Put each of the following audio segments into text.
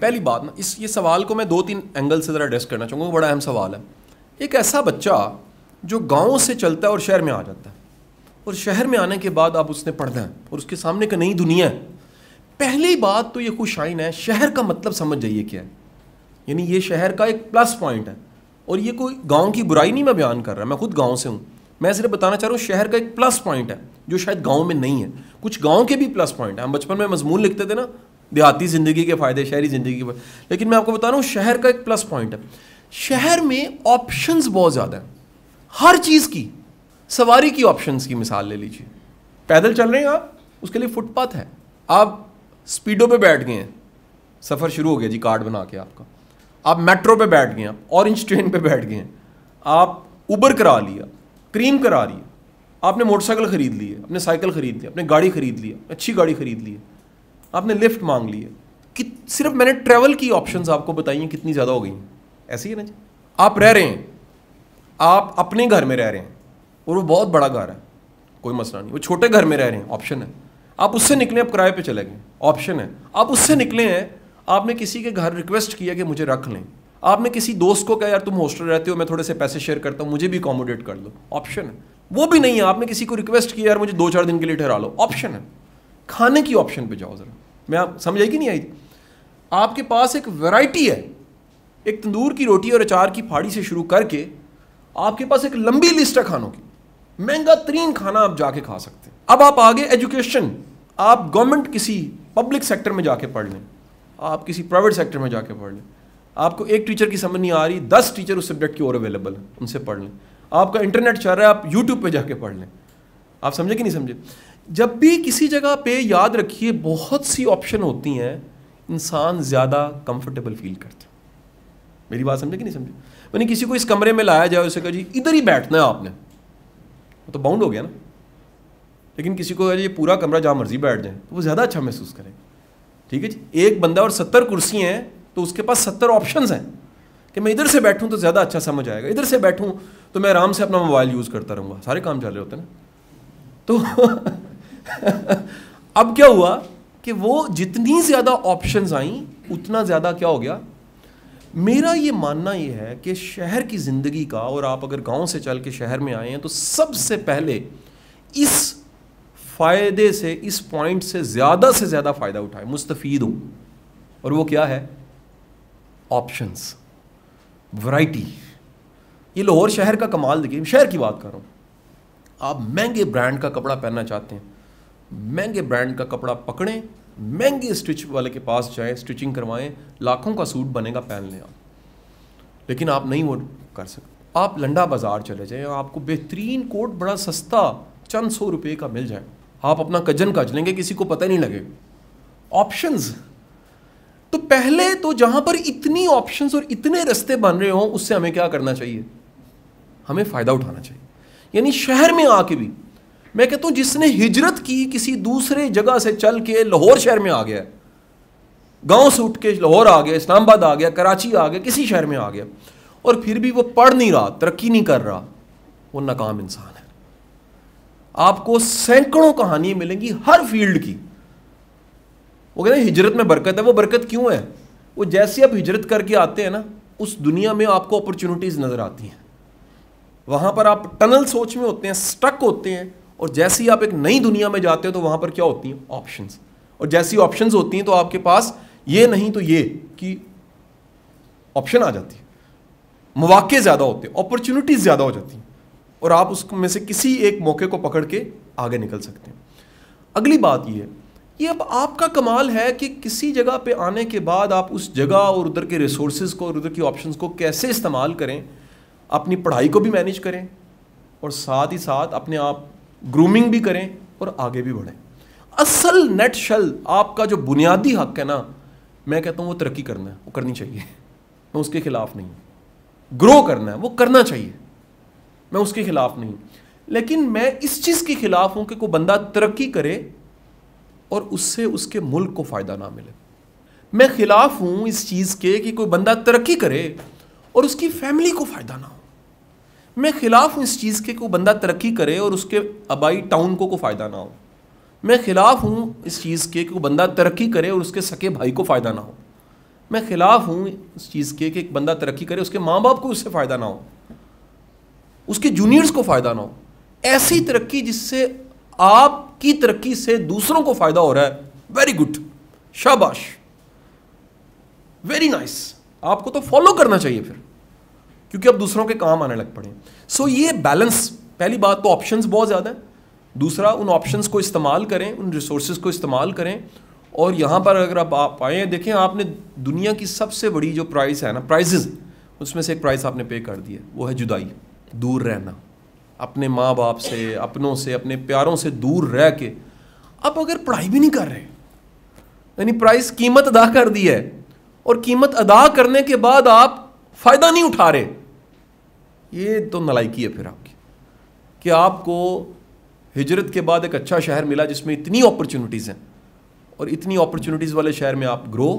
پہلی بات نا یہ سوال کو میں 2-3 اینگل سے ذرا ایڈریس کرنا چاہوں گا, بڑا اہم سوال ہے. ایک ایسا بچہ جو گاؤں سے چلتا ہے اور شہر میں آ جاتا ہے, اور شہر میں آنے کے بعد اب اس نے پڑھنا ہے اور اس کے سامنے ایک نئی دنیا ہے. پہلی بات تو یہ خوش آئین ہے, شہر کا مطلب سمجھ جائیے کیا ہے. یعنی یہ شہر کا ایک پلس پوائنٹ ہے, اور یہ کوئی گاؤں کی برائی نہیں میں بیان کر رہا, میں خود گاؤں سے ہوں. میں صرف بتانا چاہ رہا ہوں شہر کا ایک پلس پوائنٹ ہے جو شاید گاؤں میں نہیں ہے. کچھ گاؤں کے بھی پلس پوائنٹ ہیں. ہم بچپن میں مضمون لکھتے تھے نا, دیہاتی زندگی کے فائدے, شہری زندگی کے فائدے, لیکن میں آپ کو بتا رہا ہوں شہر کا ایک پلس پوائنٹ ہے. شہر میں آپشنز بہت زیادہ ہیں ہر چیز کی. سواری کی آپشنز کی مثال لے لیجیے, پیدل چل رہے ہیں آپ, اس کے لیے فٹ پاتھ ہے. آپ اسپیڈو پہ بیٹھ گئے ہیں, سفر شروع ہو گیا جی کارڈ بنا کے آپ کا. آپ میٹرو پہ بیٹھ گئے ہیں, آپ اورنج ٹرین پہ بیٹھ گئے ہیں, آپ اوبر کرا لیا, کریم کرا رہی ہے, آپ نے موٹر سائیکل خرید لی ہے, آپ نے سائیکل خرید لی, آپ نے گاڑی خرید لی, اچھی گاڑی خرید لی ہے, آپ نے لفٹ مانگ لی ہے. صرف میں نے ٹریول کی آپشنز آپ کو بتائی ہیں کتنی زیادہ ہو گئی ہیں. ایسی ہے نا جی. آپ رہ رہے ہیں, آپ اپنے گھر میں رہ رہے ہیں اور وہ بہت بڑا گھر ہے, کوئی مسئلہ نہیں. وہ چھوٹے گھر میں رہ رہے ہیں, آپشن ہے. آپ اس سے نکلیں, آپ کرائے پہ چلے گئے, آپشن ہے. آپ اس سے نکلے ہیں, آپ نے کسی کے گھر ریکویسٹ کیا کہ مجھے رکھ لیں. آپ نے کسی دوست کو کہا یار تم ہاسٹل رہتے ہو, میں تھوڑے سے پیسے شیئر کرتا ہوں, مجھے بھی اکوموڈیٹ کر لو, آپشن ہے. وہ بھی نہیں ہے, آپ نے کسی کو ریکویسٹ کیا یار مجھے 2-4 دن کے لیے ٹھہرا لو, آپشن ہے. کھانے کی آپشن پہ جاؤ ذرا, میں آپ سمجھ آئی کہ نہیں آئی. آپ کے پاس ایک ویرائٹی ہے, ایک تندور کی روٹی اور اچار کی پھاڑی سے شروع کر کے آپ کے پاس ایک لمبی لسٹ ہے کھانوں کی. مہنگا ترین کھانا آپ جا کے کھا سکتے ہیں. اب آپ آگے ایجوکیشن, آپ گورنمنٹ کسی پبلک سیکٹر میں جا کے پڑھ لیں, آپ کسی پرائیویٹ سیکٹر میں جا کے پڑھ لیں. آپ کو ایک ٹیچر کی سمجھ نہیں آ رہی, 10 ٹیچر اس سبجیکٹ کی اور اویلیبل ہیں, ان سے پڑھ لیں. آپ کا انٹرنیٹ چل رہا ہے, آپ یوٹیوب پہ جا کے پڑھ لیں. آپ سمجھے کہ نہیں سمجھے. جب بھی کسی جگہ پہ یاد رکھیے بہت سی آپشن ہوتی ہیں, انسان زیادہ کمفرٹیبل فیل کرتا ہے. میری بات سمجھے کہ نہیں سمجھے. میں نے کسی کو اس کمرے میں لایا جائے, اسے کہا جی ادھر ہی بیٹھنا ہے آپ نے, وہ تو باؤنڈ ہو گیا نا. لیکن کسی کو یہ پورا کمرہ جہاں مرضی بیٹھ جائیں تو وہ زیادہ اچھا محسوس کرے. ٹھیک ہے جی. ایک بندہ اور 70 کرسی ہیں تو اس کے پاس 70 آپشنز ہیں کہ میں ادھر سے بیٹھوں تو زیادہ اچھا سمجھ آئے گا, ادھر سے بیٹھوں تو میں آرام سے اپنا موبائل یوز کرتا رہوں گا, سارے کام چل رہے ہوتے ہیں نا. تو اب کیا ہوا کہ وہ جتنی زیادہ آپشنز آئیں اتنا زیادہ کیا ہو گیا. میرا یہ ماننا یہ ہے کہ شہر کی زندگی کا, اور آپ اگر گاؤں سے چل کے شہر میں آئے ہیں تو سب سے پہلے اس فائدے سے, اس پوائنٹ سے زیادہ فائدہ اٹھائے, مستفید ہوں. اور وہ کیا ہے؟ Options, variety. یہ لاہور شہر کا کمال دیکھیے, شہر کی بات کر رہا ہوں. آپ مہنگے برانڈ کا کپڑا پہننا چاہتے ہیں, مہنگے برانڈ کا کپڑا پکڑیں, مہنگے اسٹچ والے کے پاس جائیں, اسٹچنگ کروائیں, لاکھوں کا سوٹ بنے گا, پہن لیں آپ. لیکن آپ نہیں وہ کر سکتے. آپ لنڈا بازار چلے جائیں, آپ کو بہترین کوٹ بڑا سستا چند 100 روپے کا مل جائے, آپ اپنا کجن کج لیں گے, کسی کو پتہ نہیں لگے. آپشنز. تو پہلے تو جہاں پر اتنی آپشنز اور اتنے رستے بن رہے ہوں, اس سے ہمیں کیا کرنا چاہیے؟ ہمیں فائدہ اٹھانا چاہیے. یعنی شہر میں آ کے بھی میں کہتا ہوں جس نے ہجرت کی کسی دوسرے جگہ سے چل کے لاہور شہر میں آ گیا, گاؤں سے اٹھ کے لاہور آ گیا, اسلام آباد آ گیا, کراچی آ گیا, کسی شہر میں آ گیا, اور پھر بھی وہ پڑھ نہیں رہا, ترقی نہیں کر رہا, وہ ناکام انسان ہے. آپ کو سینکڑوں کہانیاں ملیں گی ہر فیلڈ کی. وہ کہتے ہیں ہجرت میں برکت ہے. وہ برکت کیوں ہے؟ وہ جیسے آپ ہجرت کر کے آتے ہیں نا, اس دنیا میں آپ کو اپرچونٹیز نظر آتی ہیں. وہاں پر آپ ٹنل سوچ میں ہوتے ہیں, سٹک ہوتے ہیں, اور جیسے ہی آپ ایک نئی دنیا میں جاتے ہیں تو وہاں پر کیا ہوتی ہیں؟ آپشنز. اور جیسی آپشنز ہوتی ہیں تو آپ کے پاس یہ نہیں تو یہ کی آپشن آ جاتی ہے, مواقع زیادہ ہوتے ہیں, اپرچونٹیز زیادہ ہو جاتی ہیں, اور آپ اس میں سے کسی ایک موقع کو پکڑ کے آگے نکل سکتے ہیں. اگلی بات یہ اب آپ کا کمال ہے کہ کسی جگہ پہ آنے کے بعد آپ اس جگہ اور ادھر کے ریسورسز کو اور ادھر کی آپشنز کو کیسے استعمال کریں, اپنی پڑھائی کو بھی مینیج کریں, اور ساتھ ہی ساتھ اپنے آپ گرومنگ بھی کریں اور آگے بھی بڑھیں. اصل نیٹ شل آپ کا جو بنیادی حق ہے نا, میں کہتا ہوں وہ ترقی کرنا ہے, وہ کرنی چاہیے, میں اس کے خلاف نہیں. گرو کرنا ہے, وہ کرنا چاہیے, میں اس کے خلاف نہیں. لیکن میں اس چیز کے خلاف ہوں کہ کوئی بندہ ترقی کرے اور اس سے اس کے ملک کو فائدہ نہ ملے. میں خلاف ہوں اس چیز کے کہ کوئی بندہ ترقی کرے اور اس کی فیملی کو فائدہ نہ ہو. میں خلاف ہوں اس چیز کے کوئی بندہ ترقی کرے اور اس کے آبائی ٹاؤن کو فائدہ نہ ہو. میں خلاف ہوں اس چیز کے کہ کوئی بندہ ترقی کرے اور اس کے سکے بھائی کو فائدہ نہ ہو. میں خلاف ہوں اس چیز کے کہ ایک بندہ ترقی کرے اس کے ماں باپ کو اس سے فائدہ نہ ہو, اس کے جونیئرز کو فائدہ نہ ہو. ایسی ترقی جس سے آپ کی ترقی سے دوسروں کو فائدہ ہو رہا ہے, ویری گڈ, شاباش, ویری نائس, آپ کو تو فالو کرنا چاہیے پھر, کیونکہ اب دوسروں کے کام آنے لگ پڑے. سو یہ بیلنس, پہلی بات تو آپشنز بہت زیادہ ہیں, دوسرا ان آپشنز کو استعمال کریں, ان ریسورسز کو استعمال کریں. اور یہاں پر اگر آپ آئیں, دیکھیں آپ نے دنیا کی سب سے بڑی جو پرائز ہے نا, پرائزز, اس میں سے ایک پرائز آپ نے پے کر دی ہے, وہ ہے جدائی, دور رہنا اپنے ماں باپ سے, اپنوں سے, اپنے پیاروں سے دور رہ کے. اب اگر پڑھائی بھی نہیں کر رہے, یعنی پرائز, قیمت ادا کر دی ہے, اور قیمت ادا کرنے کے بعد آپ فائدہ نہیں اٹھا رہے, یہ تو نالائکی ہے پھر آپ کی, کہ آپ کو ہجرت کے بعد ایک اچھا شہر ملا جس میں اتنی اپرچونٹیز ہیں, اور اتنی اپرچونٹیز والے شہر میں آپ گرو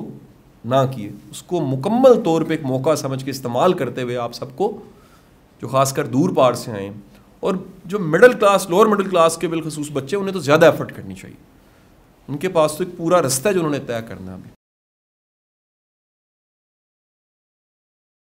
نہ کیے, اس کو مکمل طور پہ ایک موقع سمجھ کے استعمال کرتے ہوئے آپ سب کو, جو خاص کر دور پار سے آئیں, اور جو middle class, lower middle class کے بالخصوص بچے, انہیں تو زیادہ ایفرٹ کرنی چاہیے. ان کے پاس تو ایک پورا رستہ ہے جو انہوں نے طے کرنا ہے ابھی.